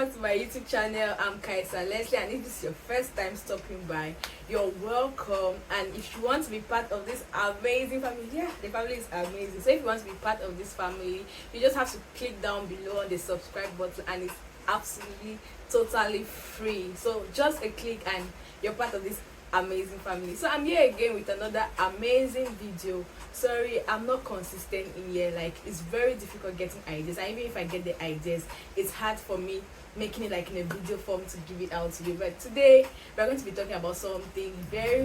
back to my YouTube channel. I'm Kahisa Leslie, and if this is your first time stopping by, you're welcome. And if you want to be part of this amazing family, yeah, the family is amazing. So if you want to be part of this family, you just have to click down below on the subscribe button, and it's absolutely totally free. So just a click and you're part of this amazing family. So I'm here again with another amazing video. Sorry, I'm not consistent in here. Like, it's very difficult getting ideas, and even if I get the ideas, it's hard for me making it like in a video form to give it out to you. But today we're going to be talking about something very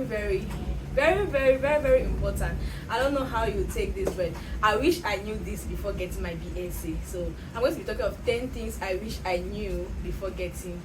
important. I don't know how you take this, but I wish I knew this before getting my BSc. So I'm going to be talking of 10 things I wish I knew before getting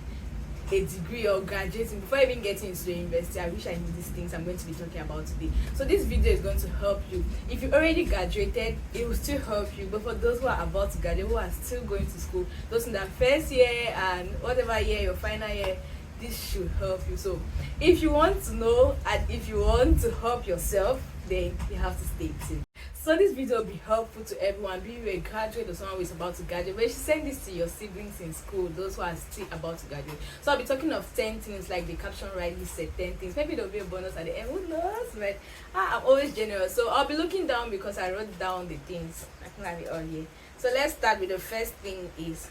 a degree or graduating, before even getting into the university. I wish I knew these things I'm going to be talking about today. So this video is going to help you. If you already graduated, it will still help you. But for those who are about to graduate, who are still going to school, those in their first year and whatever year, your final year, this should help you. So if you want to know and if you want to help yourself, then you have to stay tuned. So this video will be helpful to everyone, be you a graduate or someone who is about to graduate. But you should send this to your siblings in school, those who are still about to graduate. So I'll be talking of 10 things, like the caption rightly said, 10 things. Maybe there'll be a bonus at the end, who knows? But I'm always generous. So I'll be looking down because I wrote down the things. I can have it all here. So let's start with the first thing is,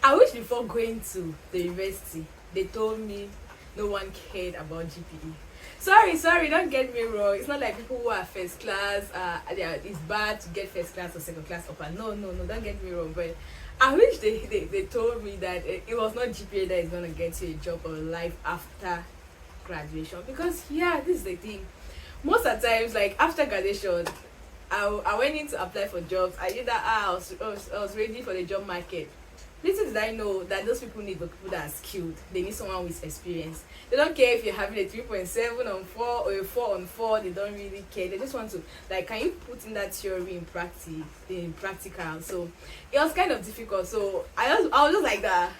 I wish before going to the university, they told me no one cared about GPA. Sorry, don't get me wrong. It's not like people who are first class, it's bad to get first class or second class upper. No, don't get me wrong. But I wish they told me that it was not GPA that is going to get you a job or life after graduation. Because, yeah, this is the thing. Most of the times, like, after graduation, I went in to apply for jobs. I knew that I was ready for the job market. Little did I know that those people need people that are skilled. They need someone with experience. They don't care if you're having a 3.7 on 4 or a 4 on 4. They don't really care. They just want to, like, can you put in that theory in practical? So it was kind of difficult. So I was just like that.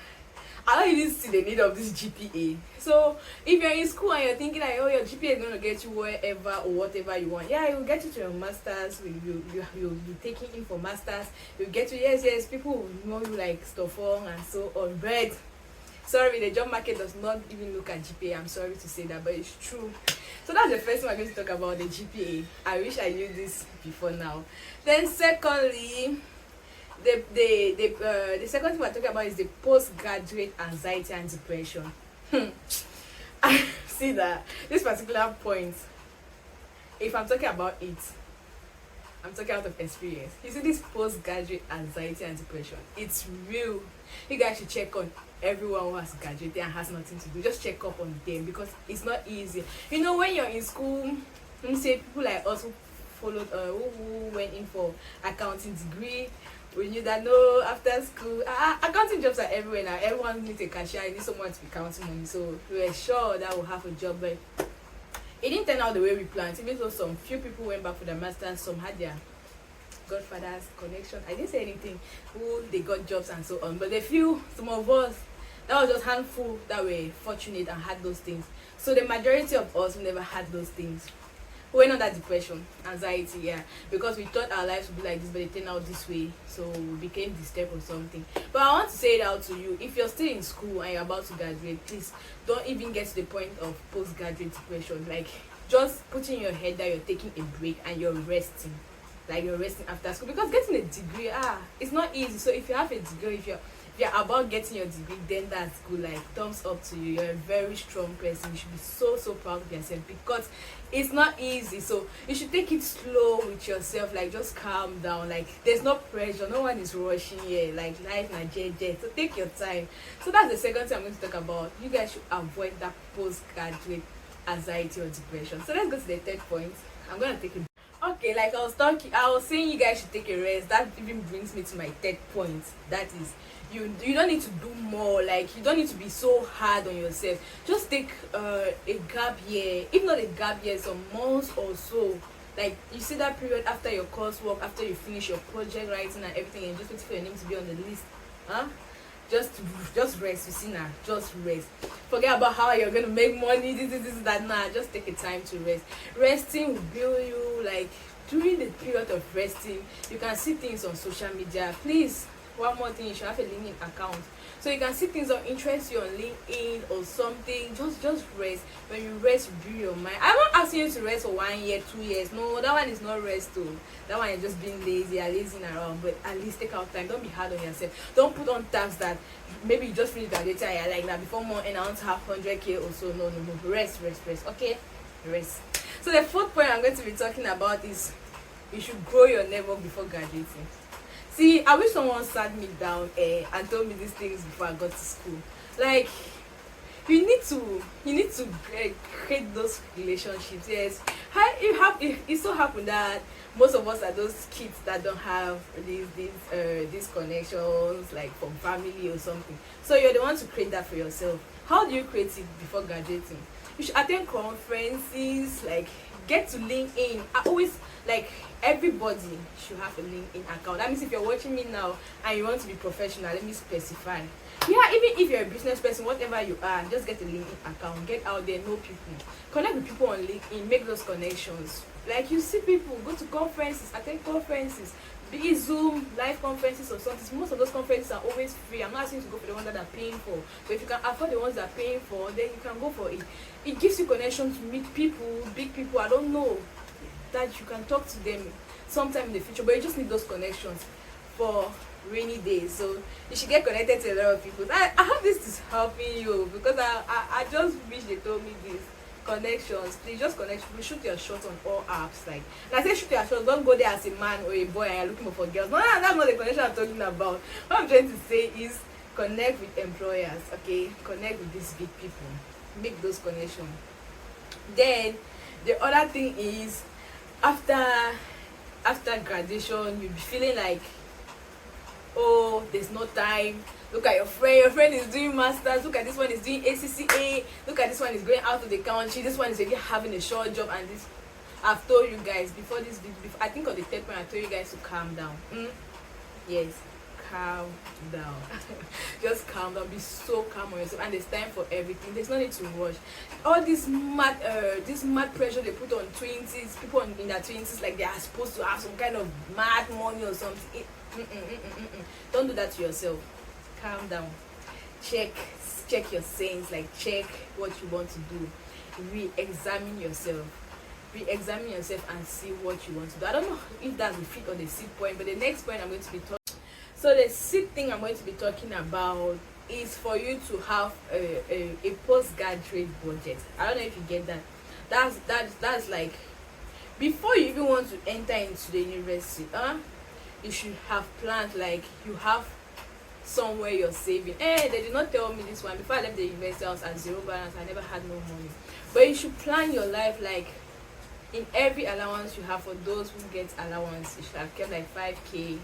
I don't even see the need of this GPA. So if you're in school and you're thinking like, oh, your GPA is going to get you wherever or whatever you want, yeah, it will get you to your masters. You'll be taking in for masters. You'll get to, yes, people will know you like stuff on and so on. But sorry, the job market does not even look at GPA. I'm sorry to say that, but it's true. So that's the first thing we're going to talk about, the GPA. I wish I knew this before now. Then secondly, the second thing we're talking about is the postgraduate anxiety and depression. I see that this particular point, if I'm talking about it, I'm talking out of experience. You see, this postgraduate anxiety and depression, it's real. You guys should check on everyone who has graduated and has nothing to do. Just check up on them, because it's not easy. You know, when you're in school, let me say people like us who followed who went in for accounting degree, we knew that no, after school, accounting jobs are everywhere now. Everyone needs a cashier, you need someone to be counting money. So we were sure that we'll have a job, but it didn't turn out the way we planned. Even though some few people went back for their masters, some had their godfather's connection. I didn't say anything, who they got jobs and so on. But the few, some of us, that was just handful that were fortunate and had those things. So the majority of us never had those things. We went on that depression, anxiety, yeah, because we thought our lives would be like this, but it turned out this way, so we became disturbed or something. But I want to say it out to you. If you're still in school and you're about to graduate, please don't even get to the point of postgraduate depression. Like, just put in your head that you're taking a break and you're resting, like you're resting after school, because getting a degree, it's not easy. So if you have a degree, if you're about getting your degree, then that's good. Like, thumbs up to you. You're a very strong person. You should be so proud of yourself, because it's not easy. So you should take it slow with yourself. Like, just calm down. Like, there's no pressure, no one is rushing here. Like, life na JJ, so take your time. So that's the second thing I'm going to talk about. You guys should avoid that postgraduate anxiety or depression. So let's go to the third point. I'm going to take it. Okay, like I was saying you guys should take a rest. That even brings me to my third point. That is, you don't need to do more. Like, you don't need to be so hard on yourself. Just take a gap year, if not a gap year, some months or so. Like, you see that period after your coursework, after you finish your project writing and everything, and just wait for your name to be on the list. Just rest. You see, now just rest. Forget about how you're gonna make money, this that. Nah, just take a time to rest. Resting will build you. Like, during the period of resting, you can see things on social media. Please one more thing, you should have a LinkedIn account so you can see things that interest you on LinkedIn or something. Just rest. When you rest, you build your mind. I'm not asking you to rest for 1 year, 2 years. No, that one is not rest too. That one is just being lazy, you're lazing around. But at least take out time. Don't be hard on yourself. Don't put on tasks that maybe you just finished graduating and you're like, now before more and I want to have 100k or so. No. Rest. Okay, rest. So the fourth point I'm going to be talking about is you should grow your network before graduating. See, I wish someone sat me down and told me these things before I got to school. Like, you need to create those relationships. Yes, it so happened that most of us are those kids that don't have these connections, like from family or something. So you're the one to create that for yourself. How do you create it before graduating? You should attend conferences, like get to LinkedIn. I always like everybody should have a LinkedIn account. That means if you're watching me now and you want to be professional, let me specify. Yeah, even if you're a business person, whatever you are, just get a LinkedIn account. Get out there, know people, connect with people on LinkedIn, make those connections. Like you see people, go to conferences, attend conferences, be it Zoom, live conferences or something. Most of those conferences are always free. I'm not asking you to go for the ones that are paying for. But if you can afford the ones that are paying for, then you can go for it. It gives you connection to meet people, big people. I don't know, that you can talk to them sometime in the future, but you just need those connections for rainy days. So you should get connected to a lot of people. I hope this is helping you, because I just wish they told me this. Connections, please just connect. You shoot your shot on all apps. Like I say, shoot your shot. Don't go there as a man or a boy and you're looking for girls. No, that's not the connection I'm talking about. What I'm trying to say is connect with employers. Okay, connect with these big people. Make those connections. Then the other thing is, after graduation, you'll be feeling like, oh, there's no time. Look at your friend is doing masters. Look at this one is doing ACCA. Look at this one is going out of the country. This one is already having a short job. And this, I've told you guys before this video, I think on the third point I told you guys to calm down. Yes, calm down. Just calm down. Be so calm on yourself. And there's time for everything. There's no need to rush. All this mad pressure they put on 20s, people in their 20s, like they are supposed to have some kind of mad money or something. Don't do that to yourself. Calm down. Check your sayings. Like check what you want to do. Re-examine yourself and see what you want to do. I don't know if that will fit on the seed point, but the next point I'm going to be talking. So the seed thing I'm going to be talking about is for you to have a postgraduate budget. I don't know if you get that. That's like before you even want to enter into the university, you should have planned, like you have somewhere you're saving. They did not tell me this one. Before I left the university, I was at zero balance. I never had no money. But you should plan your life, like in every allowance you have. For those who get allowance, you should have kept like 5k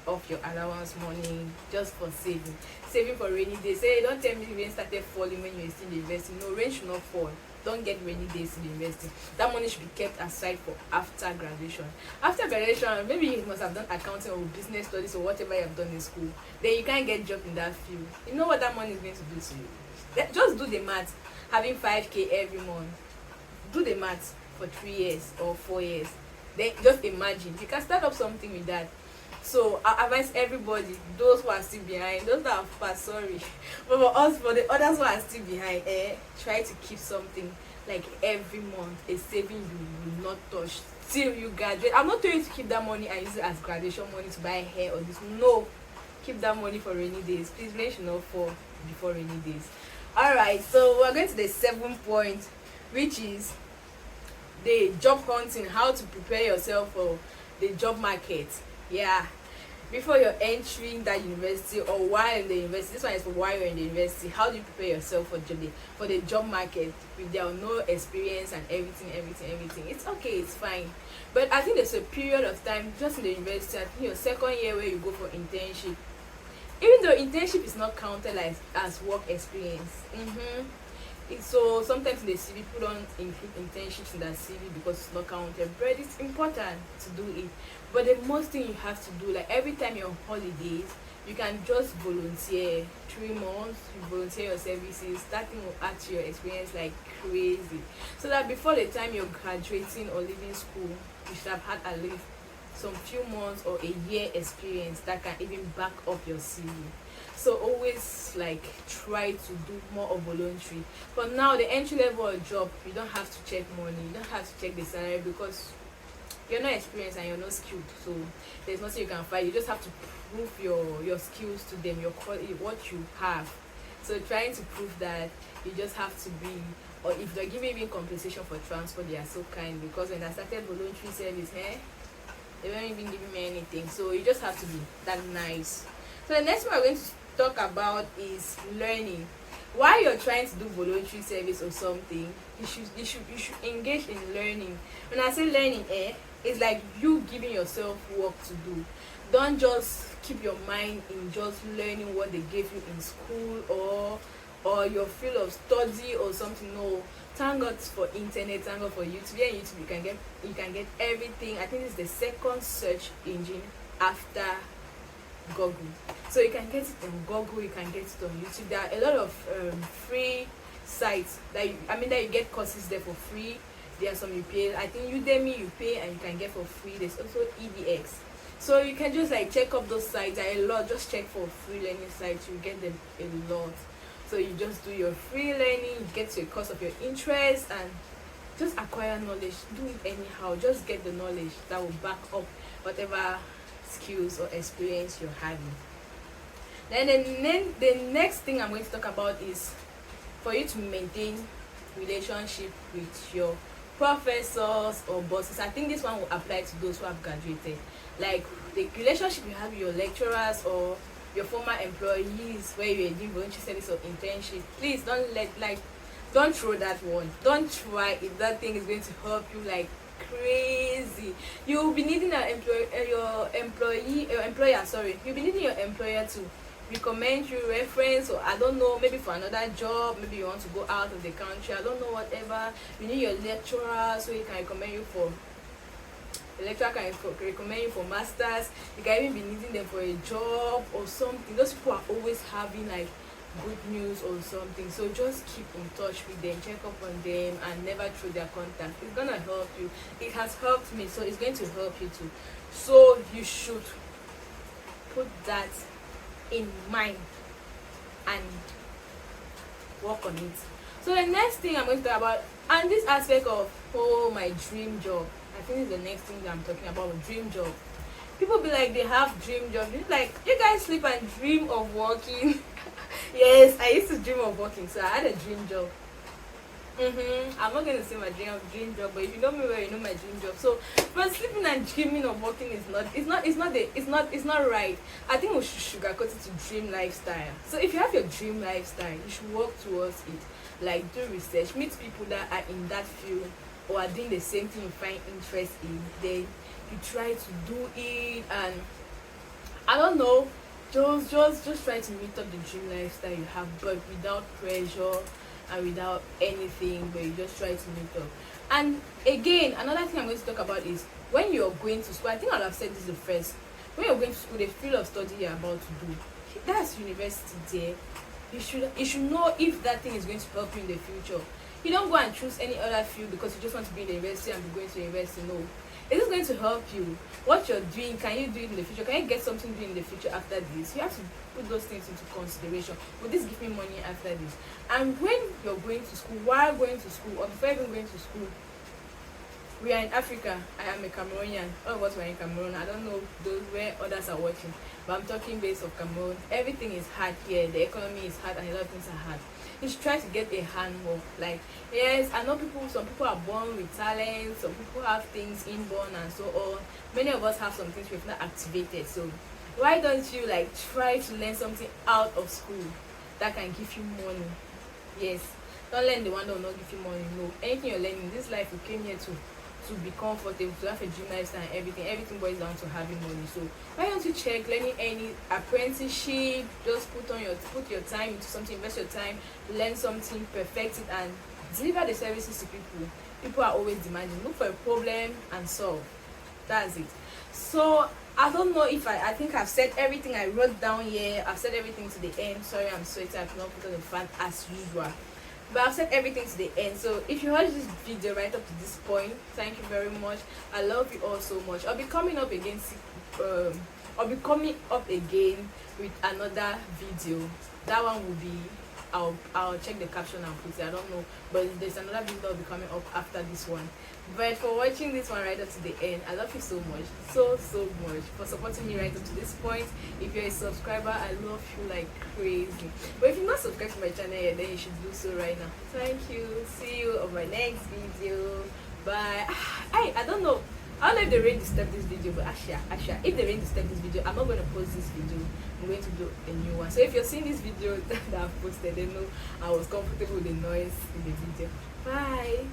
of your allowance money just for saving for rainy days. Don't tell me rain started falling when you're still in the university. No, rain should not fall. Don't get rainy days in the university. That money should be kept aside for after graduation. After graduation, maybe you must have done accounting or business studies or whatever you have done in school. Then you can't get job in that field. You know what that money is going to do to you? Just do the math. Having 5k every month, do the math for 3 years or 4 years. Then just imagine you can start up something with that. So I advise everybody, those who are still behind, those that have passed, sorry, but for the others who are still behind, try to keep something like every month, a saving you will not touch till you graduate. I'm not telling you to keep that money and use it as graduation money to buy hair or this. No, keep that money for rainy days. Please make sure not fall before rainy days. All right, so we're going to the 7th point, which is the job hunting. How to prepare yourself for the job market. Yeah, before you're entering that university or while in the university. This one is for while you're in the university. How do you prepare yourself for the job market with there no experience and everything? It's okay, it's fine, but I think there's a period of time just in the university. I think your 2nd year where you go for internship, even though internship is not counted as work experience. So sometimes in the CV people don't include internships in that CV because it's not counted, but it's important to do it. But the most thing you have to do, like every time you're on holidays, you can just volunteer 3 months. You volunteer your services. That thing will add to your experience like crazy, so that before the time you're graduating or leaving school, you should have had at least some few months or a year experience that can even back up your CV. So always like try to do more of voluntary. For now, the entry level job, you don't have to check money, you don't have to check the salary, because you're not experienced and you're not skilled. So there's nothing you can find. You just have to prove your skills to them, your quality, what you have. So trying to prove that, you just have to be, or if they're giving me compensation for transport, they are so kind, because when I started voluntary service, they weren't even giving me anything. So you just have to be that nice. So the next one we're going to talk about is learning. While you're trying to do voluntary service or something, you should engage in learning. When I say learning, it's like you giving yourself work to do. Don't just keep your mind in just learning what they gave you in school or your field of study or something. No, thank God for internet, thank God for YouTube. Yeah, YouTube you can get everything. I think it's the second search engine after Google. So you can get it on Google, you can get it on YouTube. There are a lot of free sites that you get courses there for free. There are some you pay. I think Udemy you pay and you can get for free. There's also EDX. So you can just like check up those sites. There are a lot. Just check for free learning sites. You get them a lot. So you just do your free learning, you get to a course of your interest, and just acquire knowledge. Do it anyhow. Just get the knowledge that will back up whatever skills or experience you're having. Then the next thing I'm going to talk about is for you to maintain relationship with your professors or bosses. I think this one will apply to those who have graduated. Like the relationship you have with your lecturers or your former employees where you're doing voluntary service or internship. Please don't throw that one. Don't try if that thing is going to help you like crazy. You'll be needing your employer to recommend you, reference, or I don't know, maybe for another job, maybe you want to go out of the country, I don't know, whatever. You need your lecturer so he can recommend you for the lecturer can recommend you for masters. You can even be needing them for a job or something. Those people are always having like good news or something. So just keep in touch with them, check up on them, and never throw their contact. It's gonna help you. It has helped me, so it's going to help you too. So you should put that in mind and work on it. So the next thing I'm going to talk about, and this aspect of my dream job, I think is the next thing that I'm talking about, dream job. People be like, they have dream jobs. It's like, you guys sleep and dream of working. Yes, I used to dream of working, so I had a dream job. I'm not going to say my dream job, but if you know me well, you know my dream job. So, but sleeping and dreaming of working is not right. I think we should sugarcoat it to dream lifestyle. So if you have your dream lifestyle, you should work towards it. Like do research, meet people that are in that field or are doing the same thing you find interest in. Then you try to do it, and I don't know, just try to meet up the dream lifestyle you have, but without pressure and without anything, but you just try to meet up. And again, another thing I'm going to talk about is when you're going to school. I think I'll have said this the first. When you're going to school, the field of study you're about to do, that's university there. You should know if that thing is going to help you in the future. You don't go and choose any other field because you just want to be in the university and be going to university. No. Is this going to help you? What you're doing, can you do it in the future? Can you get something to do in the future after this? You have to put those things into consideration. Will this give me money after this? And when you're going to school, while going to school, or before even going to school, we are in Africa. I am a Cameroonian. All of us were in Cameroon. I don't know those where others are watching, but I'm talking based of Cameroon. Everything is hard here. The economy is hard, and a lot of things are hard. You should try to get a handwork. Like, yes, I know some people are born with talent, some people have things inborn and so on. Many of us have some things we've not activated. So why don't you like try to learn something out of school that can give you money? Yes, don't learn the one that will not give you money. No, anything you're learning in this life, you came here to be comfortable, to have a dream lifestyle and everything boils down to having money. So why don't you check learning any apprenticeship? Just put your time into something, invest your time, learn something, perfect it, and deliver the services to people. People are always demanding. Look for a problem and solve. That's it. So I don't know if I think I've said everything I wrote down here. I've said everything to the end. Sorry, I'm sweating. I cannot put on the fan as usual. But I've said everything to the end. So if you watch this video right up to this point, thank you very much. I love you all so much. I'll be coming up again with another video. That one will be, I'll check the caption and put it, I don't know, but there's another video that will be coming up after this one. But for watching this one right up to the end, I love you so much, so much, for supporting me right up to this point. If you're a subscriber, I love you like crazy. But if you're not subscribed to my channel yet, then you should do so right now. Thank you. See you on my next video. Bye. Hey, I don't know if the rain disturb this video, but actually, if the rain disturb this video, I'm not going to post this video. I'm going to do a new one. So if you're seeing this video that I've posted, then know I was comfortable with the noise in the video. Bye.